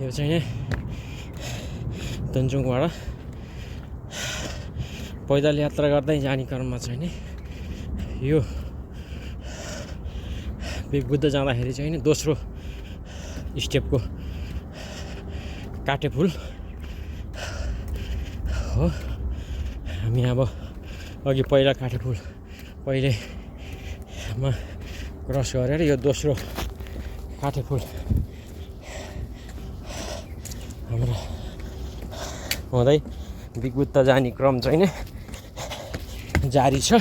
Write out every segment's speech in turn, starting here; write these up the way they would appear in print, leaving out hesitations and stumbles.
यो चाहिँ नि तन्जुङबाट पैदल यात्रा गर्दै जाने क्रममा चाहिँ नि यो बिग बुद्ध जाँदाखेरि चाहिँ नि दोस्रो स्टेपको काटेफुल हो। हामी अब अघि पहिला काटेफुल पहिलेमा क्रस गरेर यो दोस्रो काटेफुल हाम्रो हुँदै बिग बुद्ध जाने क्रम चाहिँ नि जारी छ।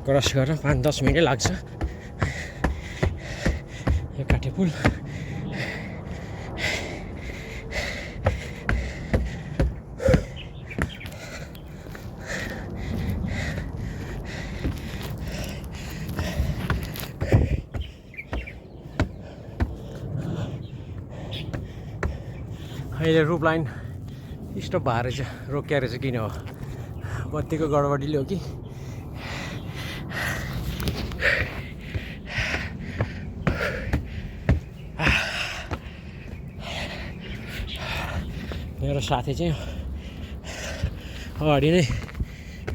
क्रस गर्न 5-10 मिनट लाग्छ यो काटेपुल। अहिले रुप लाइन स्टप भएर चाहिँ रोकिया रहेछ, किन हो बत्तीको गडबडीले हो कि मेरो साथी चाहिँ अगाडि नै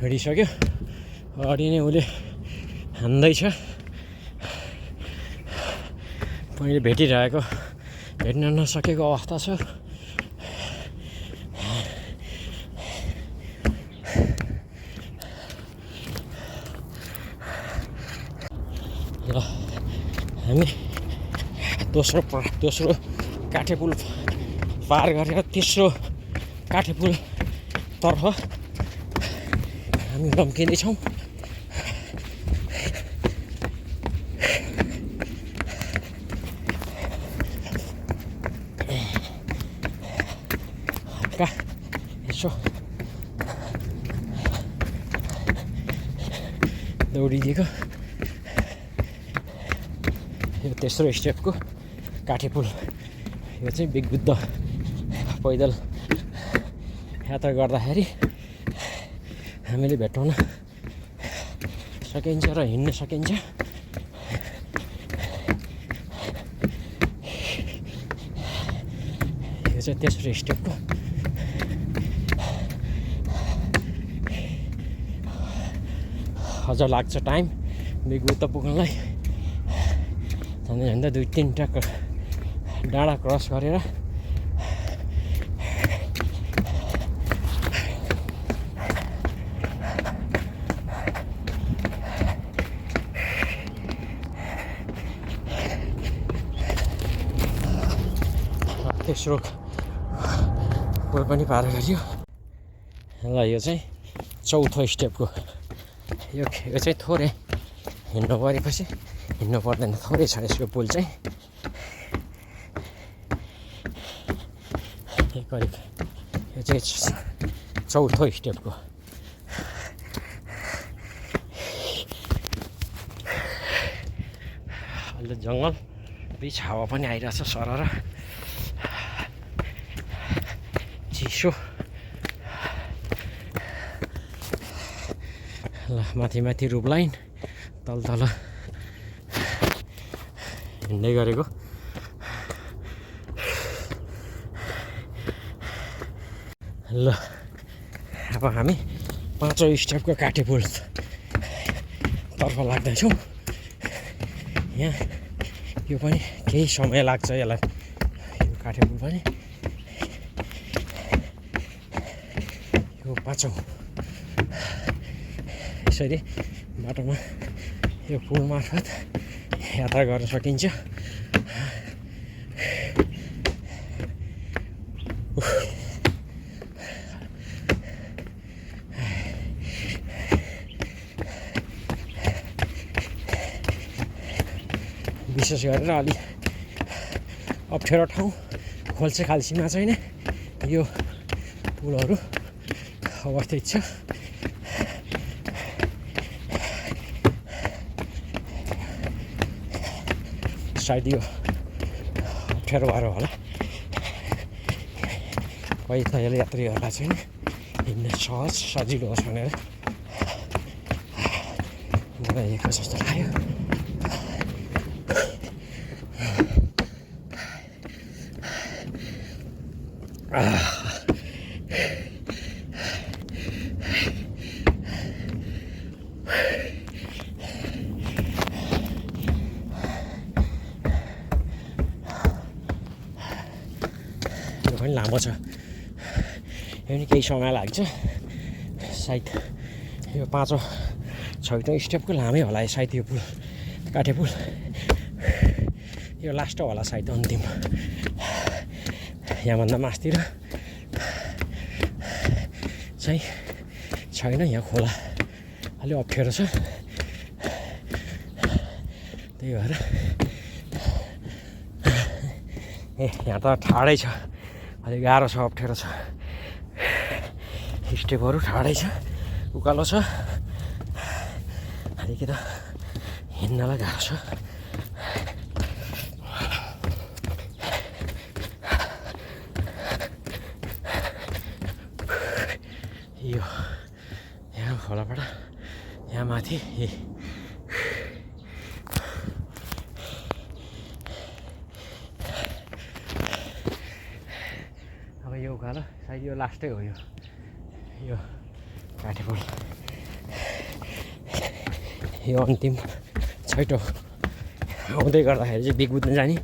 हिँडिसक्यो, अगाडि नै उसले हान्दैछ। मैले भेट्न नसकेको अवस्था छ। ल हामी दोस्रो काठेपुल पार गरेर तेस्रो काठेपुल तर्फ हामी लम्किँदैछौँ। यसो दौडिदिएको यो तेस्रो स्टेपको काठेपुल। यो चाहिँ बिग बुद्ध पैदल यात्रा गर्दाखेरि हामीले भेटाउन सकिन्छ र हिँड्न सकिन्छ। यो चाहिँ तेस्रो स्टेपको अझ लाग्छ टाइम बिग बुद्ध पुग्नलाई। झन्डै 2-3 डाँडा क्रस गरेर तेस्रो पुल पनि पार गरियो। ल यो चाहिँ चौथो स्टेपको यो चाहिँ थोरै हिँड्नु परेपछि हिँड्नु पर्दैन, थोरै छ यसको पुल चाहिँ। करिब यो चाहिँ चौथो स्टेपको। अहिले जङ्गल बिच हावा पनि आइरहेछ सरर चिसो। ल माथि रुप लाइन तल हिँड्दै गरेको। ल अब हामी 5औं स्टेपको काटेपुल तर्फ लाग्दैछौँ। यहाँ यो पनि केही समय लाग्छ यसलाई, यो काटेपुल पनि। यो 5औं यसरी बाटोमा यो पुल मार्फत यात्रा गर्न सकिन्छ। विशेष गरेर अलि अप्ठ्यारो ठाउँ खोल्से खाल्सीमा चाहिँ यो पुलहरू अवस्थित छ। सायद यो अप्ठ्यारो भएर होला पैदल यात्रीहरूलाई चाहिँ हिँड्न सहज सजिलो होस् भनेर बनाइएको जस्तो लाग्यो। पनि लामो छ, यो पनि केही समय लाग्छ सायद। यो 5औं 6औं स्टेपको लामै होला सायद यो पुल, काठे पुल। यो लास्ट होला सायद अन्तिम। यहाँभन्दा मास्तिर चाहिँ छैन, यहाँ खोला अलि अप्ठ्यारो छ, त्यही भएर यहाँ त ठाडै छ, अलिक गाह्रो छ, अप्ठ्यारो छ, स्टेपहरू ठाडै छ, उकालो छ, अलिकति हिँड्नलाई गाह्रो छ। यो यहाँ खोलाबाट यहाँ माथि अब यो उकालो सायद यो लास्टै हो। यो काठे पुल यो अन्तिम छैटौँ आउँदै गर्दाखेरि चाहिँ बिग बुद्ध जाने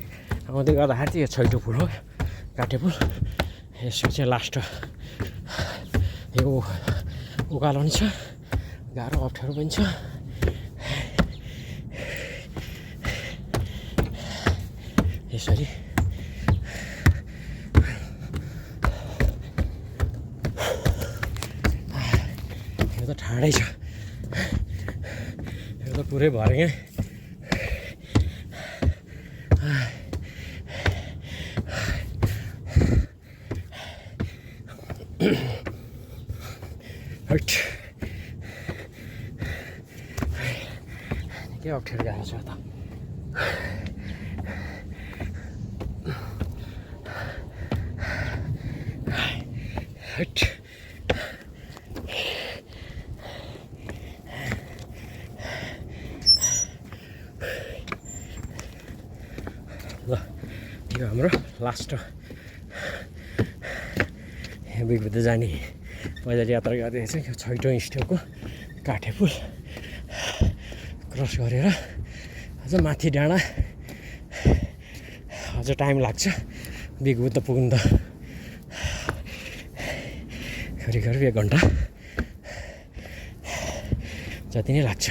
आउँदै गर्दाखेरि चाहिँ यो छैटौँ पुल हो काठे पुल। यसको चाहिँ लास्ट यो उकालो पनि छ, गाह्रो अप्ठ्यारो पनि छ। यसरी यो त ठाडै छ, यो त पुरै भरे यहाँ के अप्ठ्यारो गाह्रो छ त। ल यो हाम्रो लास्ट बिग बुद्ध जाने पैदल यात्रा गर्दै चाहिँ यो छैटौँ स्टेपको काठे पुल क्रस गरेर अझ माथि डाँडा अझ टाइम लाग्छ बिग बुद्ध पुग्नु त, करिब 1 घन्टा जति नै लाग्छ।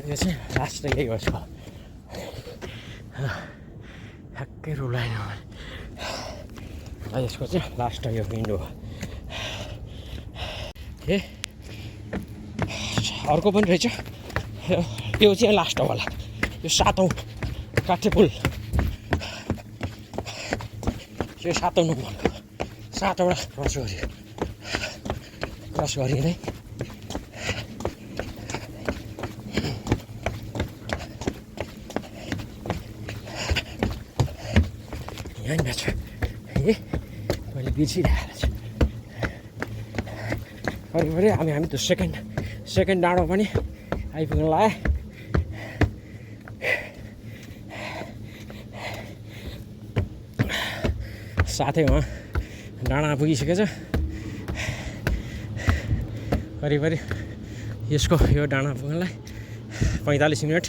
यो चाहिँ लास्ट यही हो यसको ठ्याक्कै रुलाएन यसको चाहिँ लास्ट यो विन्डो हो। ए अर्को पनि रहेछ, यो चाहिँ लास्ट होला, यो 7औं काठे पुल, यो 7औं नम्बरको 7वटा क्रस गरिँदै यहाँनिर छ ए मैले बिर्सिरहेको छु वरिपरि हामी त सेकेन्ड डाँडो पनि आइपुग्न लाग्यो साथै उहाँ डाँडामा पुगिसकेछ वरिपरि यसको यो डाँडा पुग्नलाई 45 मिनट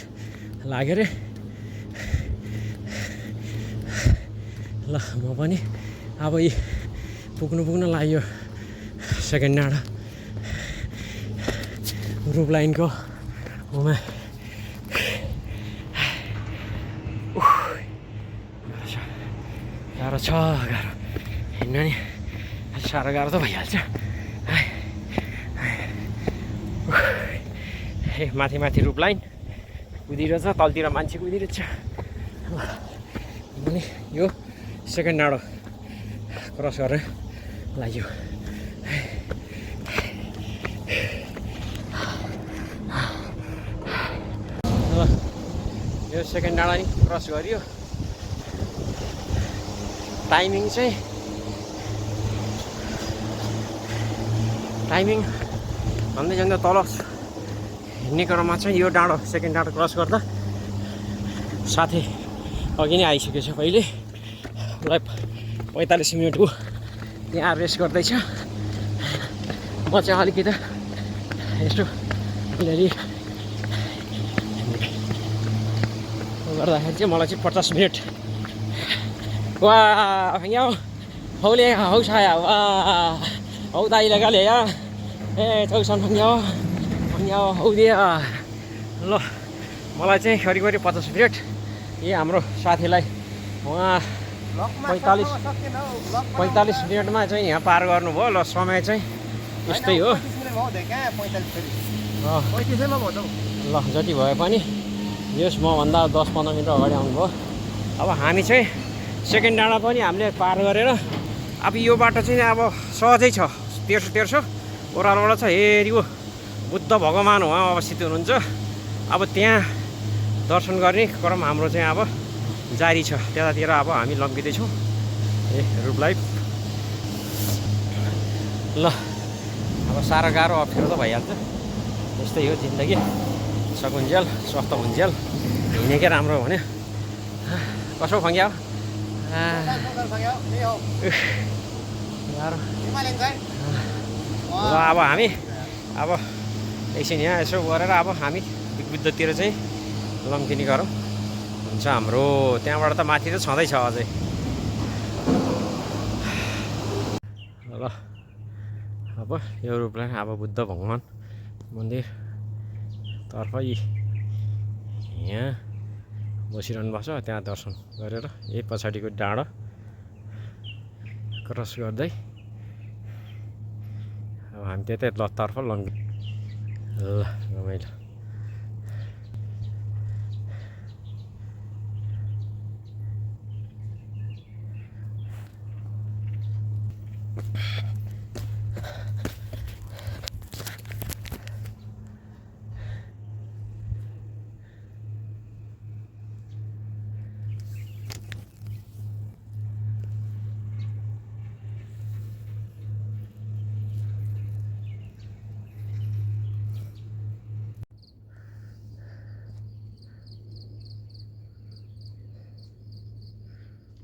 लाग्यो रे ल म पनि अब यी पुग्न लाग्यो सेकेन्ड डाँडा रुप लाइनको उमा गाह्रो छ गाह्रो हिँड्न नि साह्रो गाह्रो त भइहाल्छ ए माथि रुप लाइन कुदिरहेछ तलतिर मान्छे कुदिरहेछ अनि यो सेकेन्ड डाँडो क्रस गरेर लाग्यो यो सेकेन्ड डाँडा नि क्रस गरियो टाइमिङ भन्दै जाँदा तल हिँड्ने क्रममा चाहिँ यो डाँडो सेकेन्ड डाँडो क्रस गर्दा साथै अघि नै आइसकेको छ पहिले ल 45 मिनटको यहाँ रेस्ट गर्दैछ म चाहिँ अलिकति यस्तो यहाँनिर गर्दाखेरि चाहिँ मलाई चाहिँ 50 मिनट वाह यहाँ हौले हौ छाया वाह हौ दाइले गाले या ए चौसन यहाँ हौ दिया ल मलाई चाहिँ करिब 50 मिनट यही हाम्रो साथीलाई उहाँ 45 मिनटमा चाहिँ यहाँ पार गर्नुभयो ल समय चाहिँ यस्तै हो ल जति भए पनि यस मभन्दा 10-15 मिनट अगाडि आउनुभयो अब हामी चाहिँ सेकेन्ड डाँडा पनि हामीले पार गरेर अब यो बाटो चाहिँ अब सहजै छ 1300 ओह्रालोबाट छ हेरियो बुद्ध भगवान् उहाँ अवस्थित हुनुहुन्छ अब त्यहाँ दर्शन गर्ने क्रम हाम्रो चाहिँ अब जारी छ त्यतातिर अब हामी लम्किँदैछौँ ए रुप लाइफ ल अब साह्रो गाह्रो अप्ठ्यारो त भइहाल्छ यस्तै हो जिन्दगी सकुन्जेल स्वस्थ हुन्जेल हिँडेकै राम्रो भन्यो कसो फङ्ग्या अब हामी अब एकछिन यहाँ यसो गरेर अब हामी बुद्धतिर चाहिँ लम्किने गरौँ हुन्छ हाम्रो त्यहाँबाट त माथि त छँदैछ अझै ल अब यो रूपलाई अब बुद्ध भगवान् मन्दिर तर्फ यहाँ बसिरहनु भएको छ त्यहाँ दर्शन गरेर यही पछाडिको डाँडा क्रस गर्दै अब हामी त्यतै तर्फ लम्कि ल रमाइलो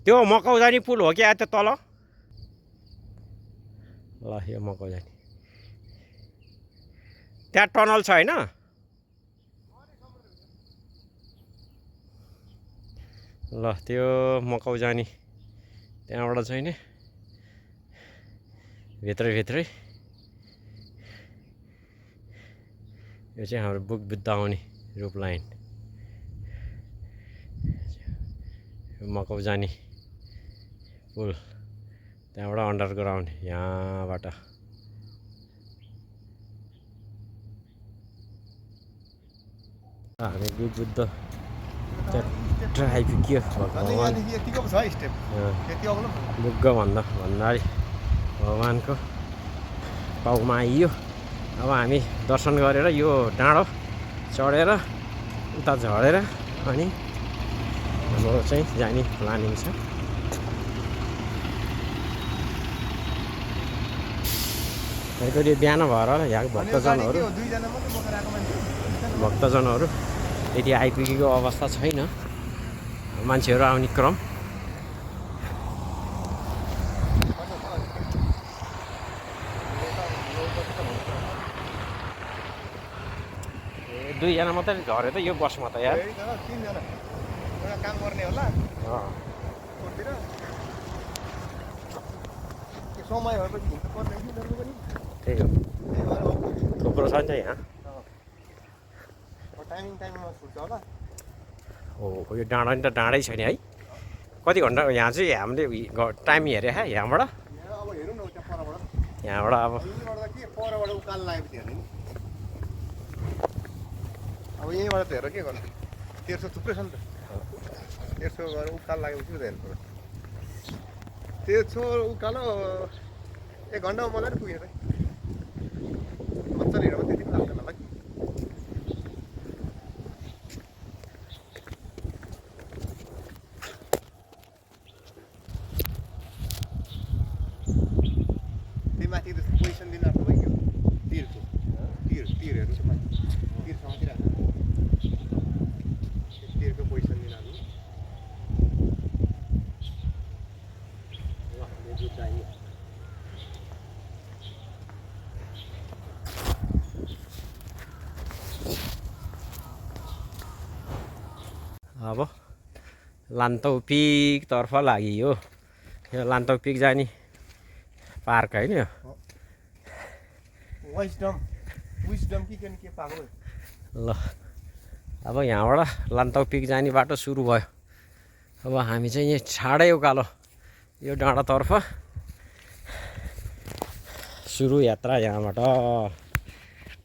त्यो मकौजानी पुल हो क्या त्यो तल ल यो मकौजानी त्यहाँ टनल छ हैन ल त्यो मकौजानी त्यहाँबाट चाहिँ नि भित्रै यो चाहिँ हाम्रो बुद्ध आउने रूप लाइन मकौजानी पुल त्यहाँबाट अन्डरग्राउन्ड यहाँबाट हामी बुद्ध आइपुग्यो बुग्ग भन्दाखेरि भगवान्को पाउमा आइयो अब हामी दर्शन गरेर यो डाँडो चढेर उता झरेर अनि हाम्रो चाहिँ जाने प्लानिङ छ कहिले बिहान भएर यहाँ भक्तजनहरू यदि आइपुगेको अवस्था छैन मान्छेहरू आउने क्रम दुईजना मात्रै झऱ्यो त यो बसमा त यार काम गर्ने होला समय भएपछि हिँड्नु पर्ने पनि त्यही हो थुप्रो छ नि त यहाँ टाइमिङमा छुट्छ होला हो यो डाँडा नि त डाँडै छैन है कति घन्टा यहाँ चाहिँ हामीले टाइम हेऱ्यो है यहाँबाट अब हेरौँ न त्यहाँ परबाट यहाँबाट अब यहीँबाट के परबाट उकालो लागेपछि हेर्ने नि अब यहीँबाट त हेर के गर्नु 1300 थुप्रै छ नि त 1300 गरेर उकालो लागेपछि त हेर्नु पर्छ 1300 उकालो 1 घन्टामा मलाई नि पुगेर मजाले हिँड्दा त्यति पनि लाग्दैन होला कि त्यही माथि पोजिसन दिनु आफ्नो भयो तिरको तिरहरू छ माथि तिरसँग दिइरहेको तिरको पोजिसन दिनु आफ्नो अब लान्तौ पिकतर्फ लाग्यो यो लान्तौ पिक जाने पार्क होइन यो विजडम के पाएको ल अब यहाँबाट लान्तौ पिक जाने बाटो सुरु भयो अब हामी चाहिँ यहाँ छाडै उकालो यो डाँडातर्फ सुरु यात्रा यहाँबाट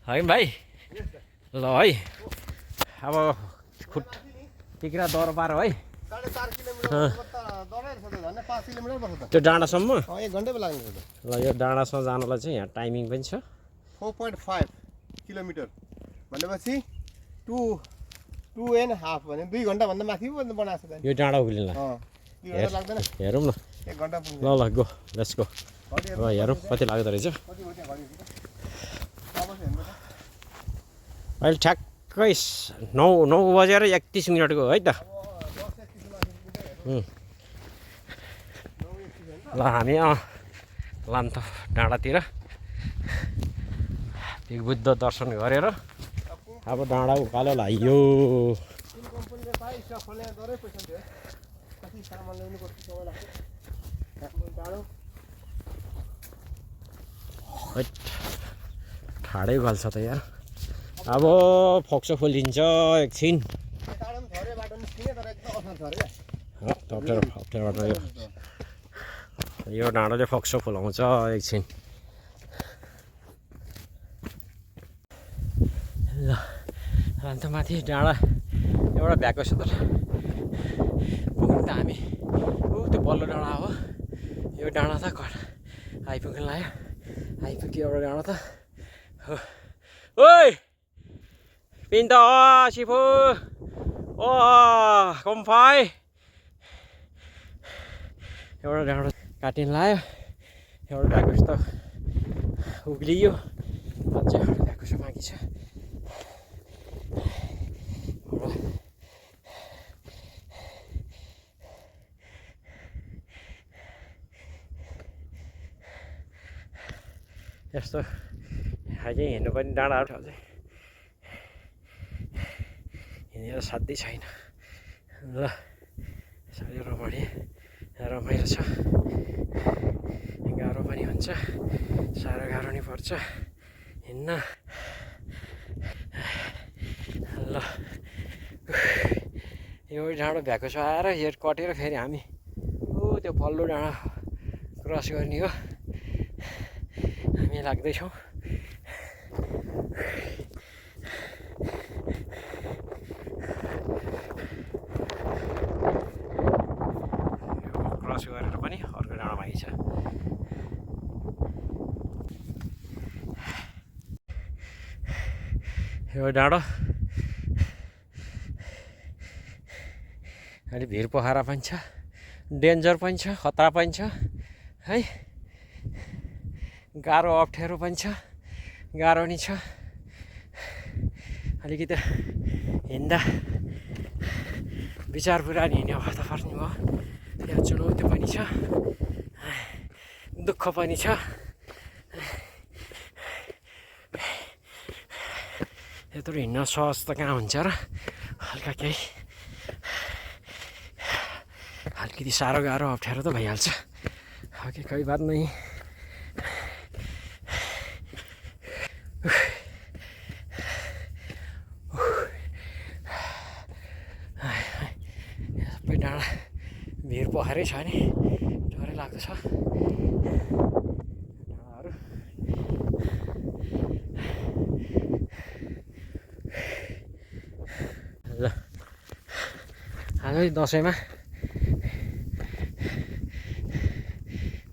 है भाइ ल है अब खुट टिक्रा दर पार है 4.5 किलोमिटर झन्डै 5 किलोमिटर पर्छ त त्यो डाँडासम्म 1 घन्टा पो लाग्ने त ल यो डाँडासम्म जानलाई चाहिँ यहाँ टाइमिङ पनि छ 4.5 किलोमिटर भनेपछि 2.5 भने 2 घन्टाभन्दा माथि पो बनाएको छ यो डाँडा उक्लिनलाई 2 घन्टा लाग्दैन हेरौँ न 1 घन्टा पुग्छ ल ल गो लेट्स गो अब हेरौँ कति लाग्दो रहेछ कति हो त्यहाँ घडी अहिले ठ्याक्कै 9 बजेर 31 मिनटको है त ल हामी लान्त डाँडातिर बुद्ध दर्शन गरेर अब डाँडा उकालो लाग्यो ठाडै गल्छ त यार अब फोक्सो खोलिन्छ एकछिन अप्ठ्यारोबाट यो डाँडाले फोक्सो खोलाउँछ एकछिन ल अन्त माथि डाँडा एउटा भ्याएको छ त पुग्नु त हामी त्यो बल्लो डाँडा हो यो डाँडा त आइपुग्नु लाग्यो आइपुग्यो एउटा डाँडा त हो ओइ पिन्त सिफु ओ कम्फाई एउटा डाँडा काटिन लाग्यो एउटा भ्याएको त उक्लियो अझै एउटा भ्याएको छ बाँकी छ यस्तो अझै हिँड्नु पनि डाँडाहरू छ अझै हिँडेर साध्यै छैन ल साह्रै रमाइलो छ गाह्रो पनि हुन्छ साह्रो गाह्रो नि पर्छ हिँड्न ल यो डाँडो भ्याएको छ आएर यो कटेर फेरि हामी त्यो पल्लो डाँडा क्रस गर्ने हो हामी लाग्दैछौँ क्रस गरेर पनि अर्को डाँडामा आइछ यो डाँडो अलि भिर पोखरा पनि छ डेन्जर पनि छ खतरा पनि छ है गाह्रो अप्ठ्यारो पनि छ, गाह्रो नि छ। अलिकति हिँड्दा विचार पुरा हिँड्ने अवस्था पर्ने भयो। यहाँ चुनौती पनि छ, दुःख पनि छ। यत्रो हिँड्न सहज त कहाँ हुन्छ र, हल्का केही अलिकति साह्रो गाह्रो अप्ठ्यारो त भइहाल्छ। ओके, कोही बात नै। सबै डाँडा भिर पखेरै छ नि, डरै लाग्दो छ डाँडाहरू। ल आज दसैँमा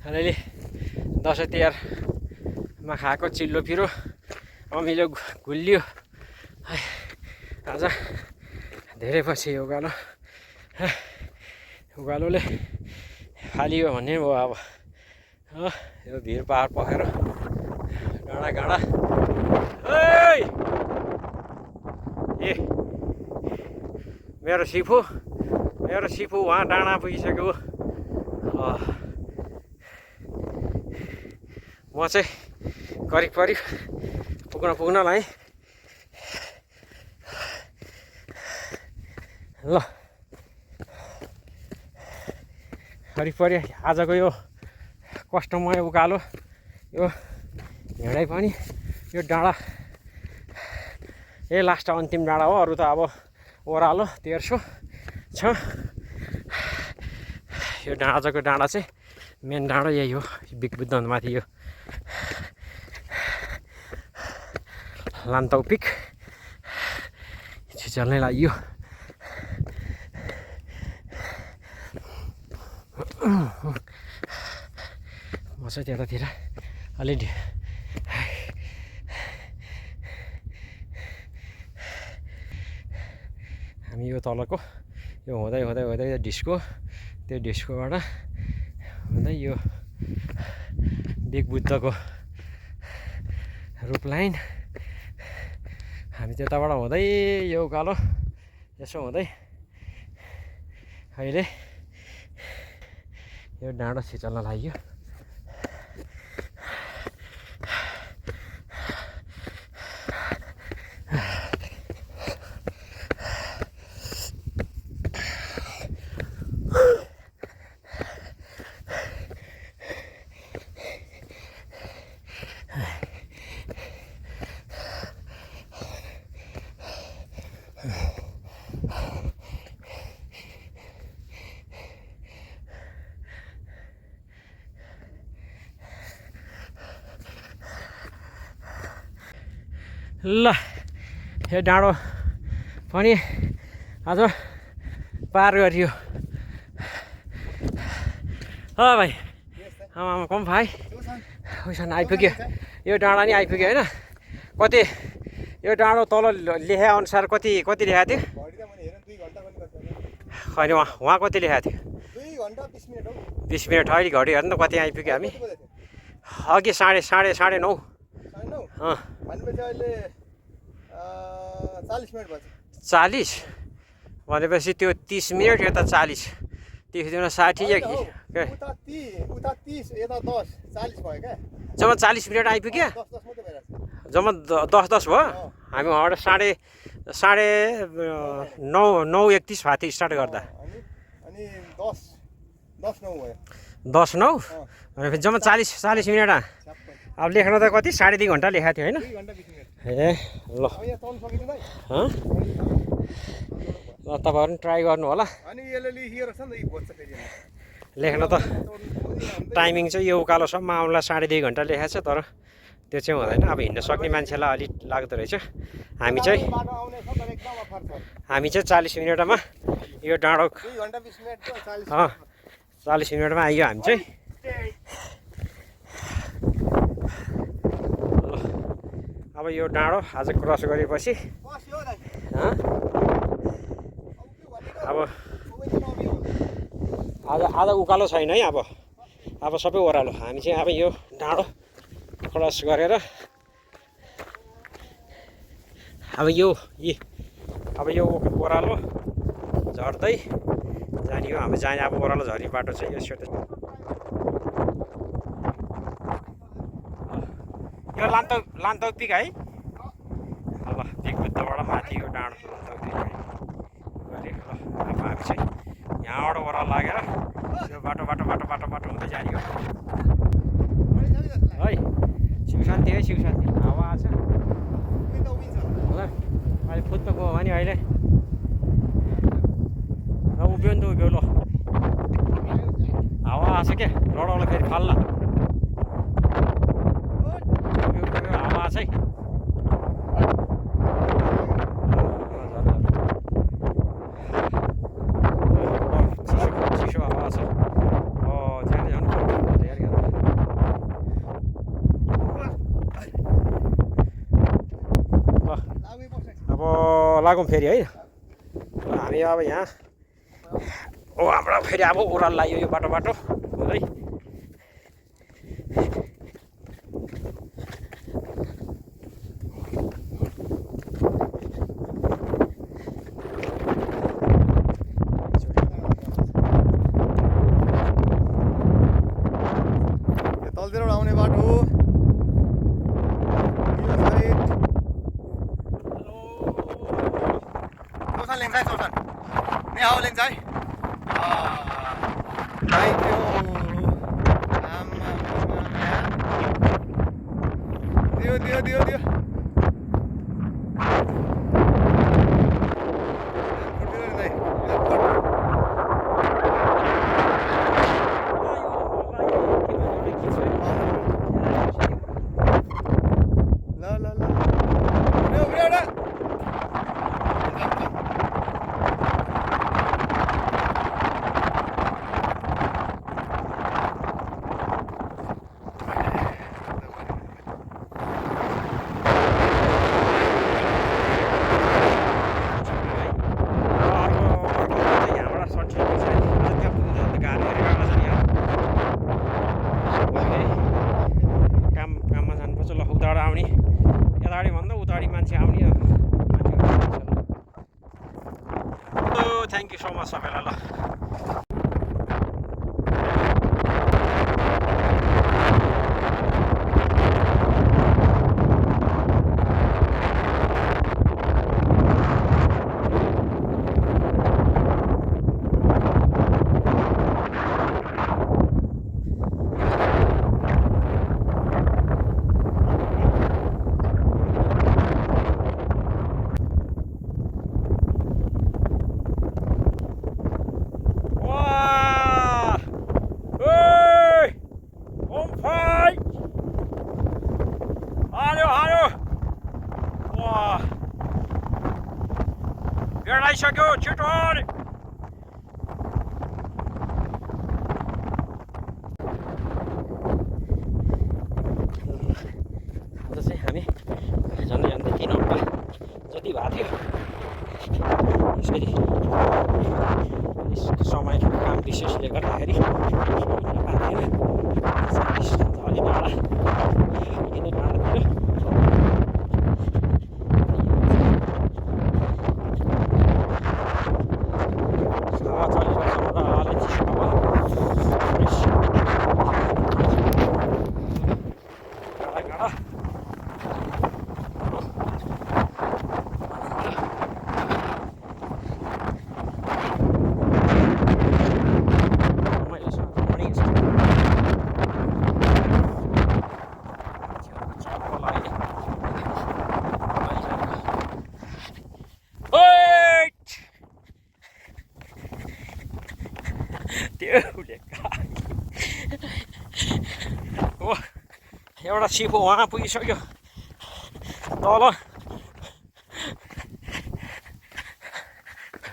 अलिअलि दसैँ तिहारमा खाएको चिल्लो पिरो अमिलो गुलियो आज धेरै पछि उकालोले फालियो भन्ने भयो। अब यो भिर पहाड पखेर डाँडा ए मेरो सिफु उहाँ डाँडा पुगिसक्यो। म चाहिँ करिब पुग्नलाई ल करिब आजको यो कष्टमय उकालो, यो हिँडाइ पनि यो डाँडा लास्ट अन्तिम डाँडा हो। अरू त अब ओह्रालो तेर्सो छ। यो आजको डाँडा चाहिँ मेन डाँडा यही हो, बिग बुद्धमाथि यो लान्ताउ पिक चल्नै लाग्यो। म चाहिँ त्यतातिर अलि हामी यो तलको यो हुँदै डिस्को, त्यो डिस्कोबाट हुँदै यो बिग बुद्धको रूप लाइन हामी त्यताबाट हुँदै यो उकालो यसो हुँदै अहिले यो डाँडो छिचल्न लाग्यो। ल यो डाँडो पनि आज पार गरियो। भाइ आमा कम भाइ उइसन आइपुग्यो, यो डाँडा नि आइपुग्यो होइन। कति यो डाँडो तल लेखे अनुसार कति लेखाएको थियो? खैन उहाँ कति लेखाएको थियो? 20 मिनट। अहिले घडी हेर्नु त कति आइपुग्यो हामी? अघि साढे नौ। भनेपछि अहिले 40 मिनट भयो। 40 भनेपछि त्यो 30 मिनट यता 40, त्योदिन 60 उता 30 यता 10 40 भयो क्या। जम्मा 40 मिनट आइपुग्यो। 10 मात्रै भइरहेछ। जम्मा 10 भयो। हामी वहाँबाट साढे 9:31 भएको थियो स्टार्ट गर्दा। अनि 10:09 भयो। 10:09 भनेपछि जम्मा 40 मिनट। अब लेख्न त कति 2.5 घन्टा लेखाएको थियो होइन? 2 घन्टा 20 मिनट। ए ल तपाईँहरू पनि ट्राई गर्नु होला। लेख्न त टाइमिङ चाहिँ यो उकालोसम्म आउनुलाई 2.5 घन्टा लेखाएको छ, तर त्यो चाहिँ हुँदैन। अब हिँड्न सक्ने मान्छेलाई अलिक लाग्दो रहेछ। हामी चाहिँ 40 मिनटमा यो डाँडो 40 मिनटमा आइयो हामी चाहिँ। अब यो डाँडो आज क्रस गरेपछि अब आज उकालो छैन है। अब सबै ओह्रालो। हामी चाहिँ अब यो डाँडो क्रस गरेर अब यो ओह्रालो झर्दै जाने हो। हामी जाने अब ओह्रालो झर्ने बाटो चाहिँ यो सेट यो लान्तोक पिक है। ल पिकभित्रबाट माथि यो डाँडो लान्तोक पिक गरे। ल अब हामी चाहिँ यहाँबाट ओह्रालो लागेर यो बाटो हुँदै जाने हो है। शिव शान्ति हावा आछ ल अहिले फुत्त गयो भने अहिले उभियो नि त उभियो। ल हावा आछ क्या लडाउला फेरि फाल्ला हावा आछ है। चिसो हावा छ जाने झन् अब लागौँ फेरि है। हामी अब यहाँ हाम्रो फेरि अब ओह्रालो लाग्यो यो बाटो है। तलतिर आउने बाटो दियो थ्याङ्क यू सो मच सबैलाई। ल भेटाइसक्यो छिटो आज चाहिँ हामी झन्डै 3 हप्ता जति भएको थियो यसरी समय काम विशेषले गर्दाखेरि अलि टाढा किन टाढातिर एउटा सिप उहाँ पुगिसक्यो तल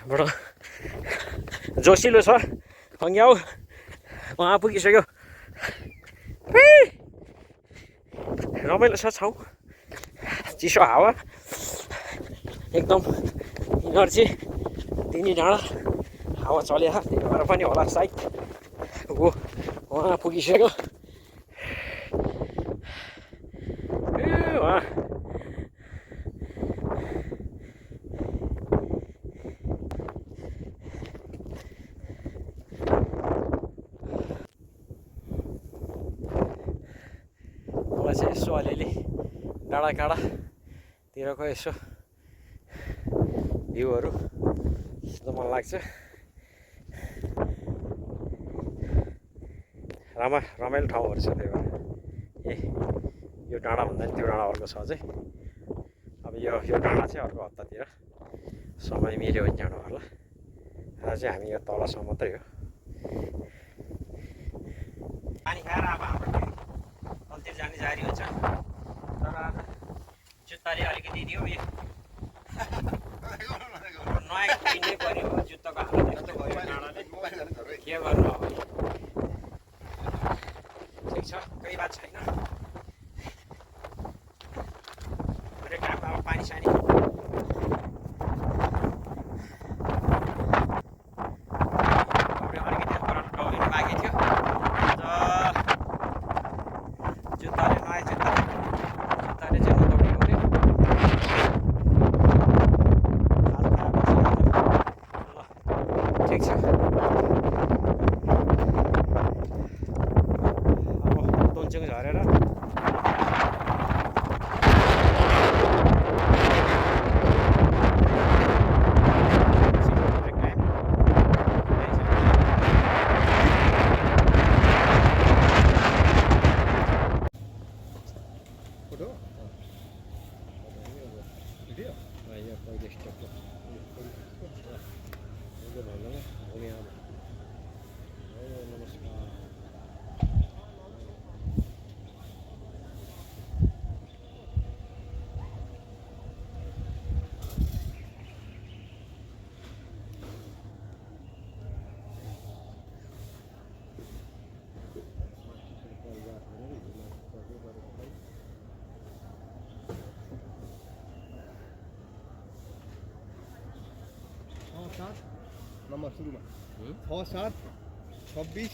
बाट जोसिलो छ खङ्ग्याउ उहाँ पुगिसक्यो रमाइलो छ छाउ चिसो हावा एकदम इनर्जी तिनी डाँडा हावा चले त्यही भएर पनि होला सायद उहाँ पुगिसक्यो वहाँ मलाई चाहिँ यसो अलिअलि डाँडाकाँडातिरको यसो भ्यूहरू खिच्न मन लाग्छ। रमाइलो ठाउँहरू छ त्यही भएर यो डाँडा भन्दा नि त्यो डाँडा अर्को छ अझै। अब यो डाँडा चाहिँ अर्को हप्तातिर समय मिल्यो भने जानु होला। आज चाहिँ हामी यो तलसम्म मात्रै हो। पानी खाएर अब हाम्रो तलतिर जाने जारी हुन्छ। तर आज जुत्ताले अलिकति दियो यो नयाँ किन्नै पर्यो जुत्ताको हालत यस्तो भयो डाँडाले के गर्नु अब। ठिक छ केही बात छैन। काम अब पानी सानी अलिकति डौलिनु बाँकी थियो। जुत्ताले नयाँ जुत्ताले चाहिँ दौडिनु पऱ्यो। ठिक छ अब दोन्चुङ झरेर नम्बर सुरुमा 6 7 26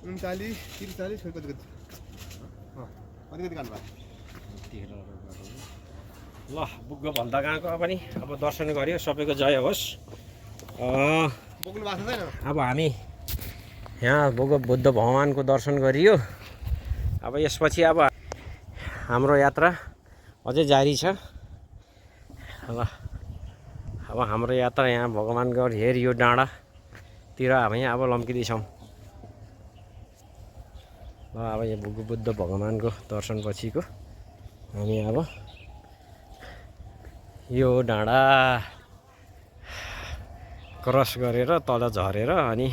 39 43 कति कति खानु ल बुग्गो भन्दा गएको पनि अब दर्शन गऱ्यो। सबैको जय होस्। बोक्नु भएको छैन। अब हामी यहाँ बुद्ध भगवानको दर्शन गरियो। अब यसपछि अब हाम्रो यात्रा अझै जारी छ। अब हाम्रो यात्रा यहाँ भगवानको हेरियो डाँडातिर हामी अब लम्किँदैछौँ। ल अब यहाँ बुद्ध भगवानको दर्शन पछिको हामी अब यो डाँडा क्रस गरेर तल झरेर अनि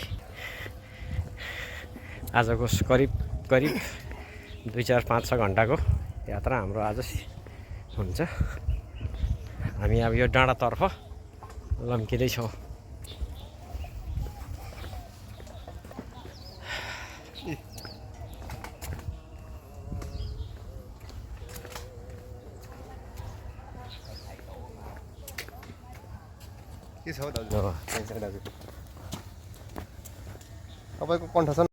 आजको करिब 2 4 5 6 घन्टाको यात्रा हाम्रो आज हुन्छ। हामी अब यो डाँडातर्फ लम्किँदैछौँ। के छ दाजु? तपाईँको कण्ठ छ